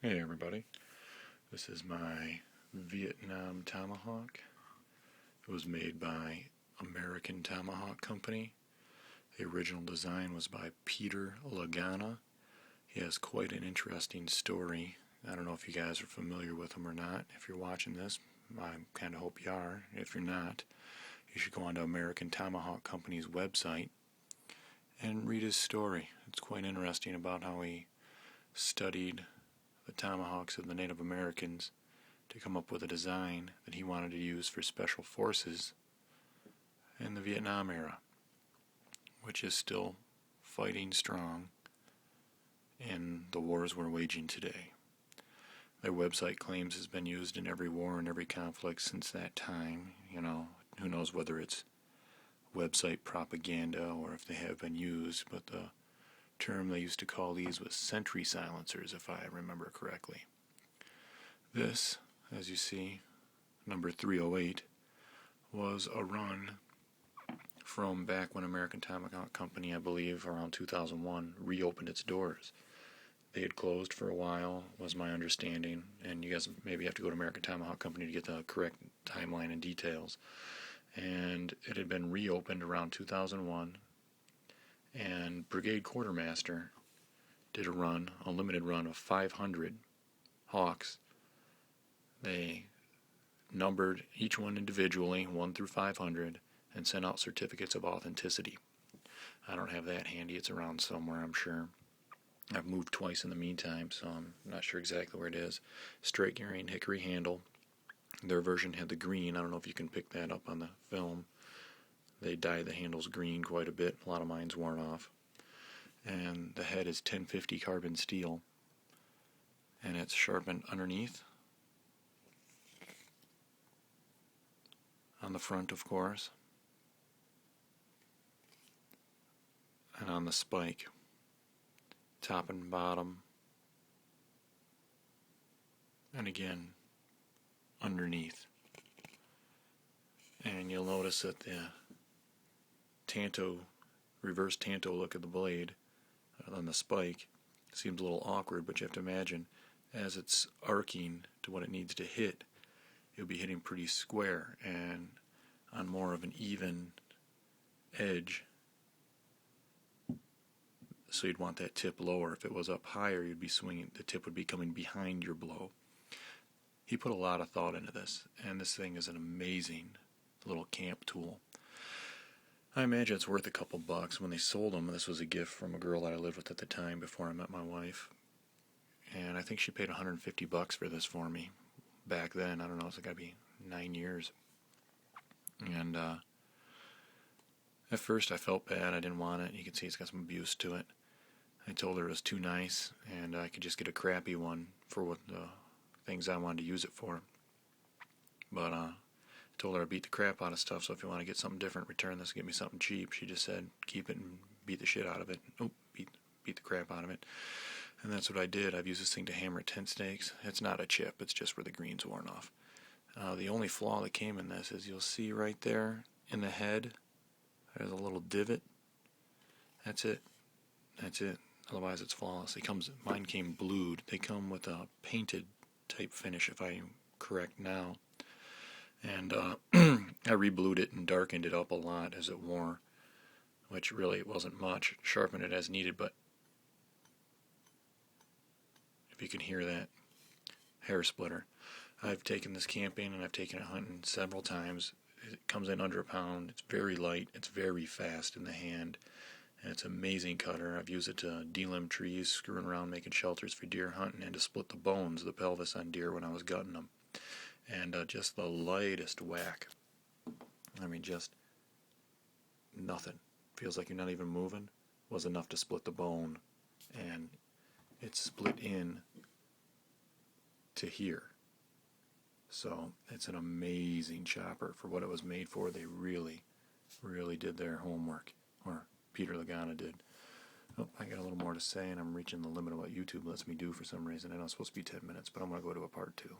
Hey everybody, this is my Vietnam Tomahawk. It was made by American Tamahawk Company. The original design was by Peter Lagana. He has quite an interesting story. I don't know if you guys are familiar with him or not. If you're watching this, I kind of hope you are. If you're not, you should go onto American Tamahawk Company's website and read his story. It's quite interesting about how he studied the tomahawks of the Native Americans to come up with a design that he wanted to use for special forces in the Vietnam era, which is still fighting strong in the wars we're waging today. Their website claims has been used in every war and every conflict since that time. Who knows whether it's website propaganda or if they have been used, but the term they used to call these was sentry silencers, if I remember correctly. This, as you see, number 308, was a run from back when American Tomahawk Company, I believe, around 2001, reopened its doors. They had closed for a while, was my understanding, and you guys maybe have to go to American Tomahawk Company to get the correct timeline and details. And it had been reopened around 2001, and Brigade Quartermaster did a limited run of 500 Hawks. They numbered each one individually, 1 through 500, and sent out certificates of authenticity. I don't have that handy. It's around somewhere, I'm sure. I've moved twice in the meantime, so I'm not sure exactly where it is. Straight gearing hickory handle. Their version had the green. I don't know if you can pick that up on the film. They dye the handles green quite a bit. A lot of mine's worn off. And the head is 1050 carbon steel. And it's sharpened underneath. On the front, of course. And on the spike. Top and bottom. And again, underneath. And you'll notice that the reverse tanto look of the blade on the spike seems a little awkward, but you have to imagine as it's arcing to what it needs to hit, you'll be hitting pretty square and on more of an even edge. So you'd want that tip lower. If it was up higher, you'd be swinging, the tip would be coming behind your blow. He put a lot of thought into this, and this thing is an amazing little camp tool. I imagine it's worth a couple bucks. When they sold them, this was a gift from a girl that I lived with at the time before I met my wife. And I think she paid $150 for this for me back then. I don't know, it's got to be 9 years. And at first I felt bad. I didn't want it. You can see it's got some abuse to it. I told her it was too nice and I could just get a crappy one for what the things I wanted to use it for. But I told her I beat the crap out of stuff, so if you want to get something different, return this, get me something cheap. She just said, keep it and beat the shit out of it. Beat the crap out of it. And that's what I did. I've used this thing to hammer tent stakes. It's not a chip, it's just where the green's worn off. The only flaw that came in this is you'll see right there in the head, there's a little divot. That's it. Otherwise it's flawless. Mine came blued. They come with a painted type finish, if I'm correct now. And I re-blued it and darkened it up a lot as it wore, which really it wasn't much. Sharpened it as needed, but if you can hear that hair splitter. I've taken this camping and I've taken it hunting several times. It comes in under a pound. It's very light. It's very fast in the hand. And it's an amazing cutter. I've used it to delimb trees, screwing around making shelters for deer hunting, and to split the bones, the pelvis on deer when I was gutting them. And just the lightest whack. I mean, just nothing. Feels like you're not even moving. Was enough to split the bone. And it's split in to here. So it's an amazing chopper for what it was made for. They really, really did their homework. Or Peter Lagana did. Oh, I got a little more to say, and I'm reaching the limit of what YouTube lets me do for some reason. I know it's supposed to be 10 minutes, but I'm going to go to a part 2.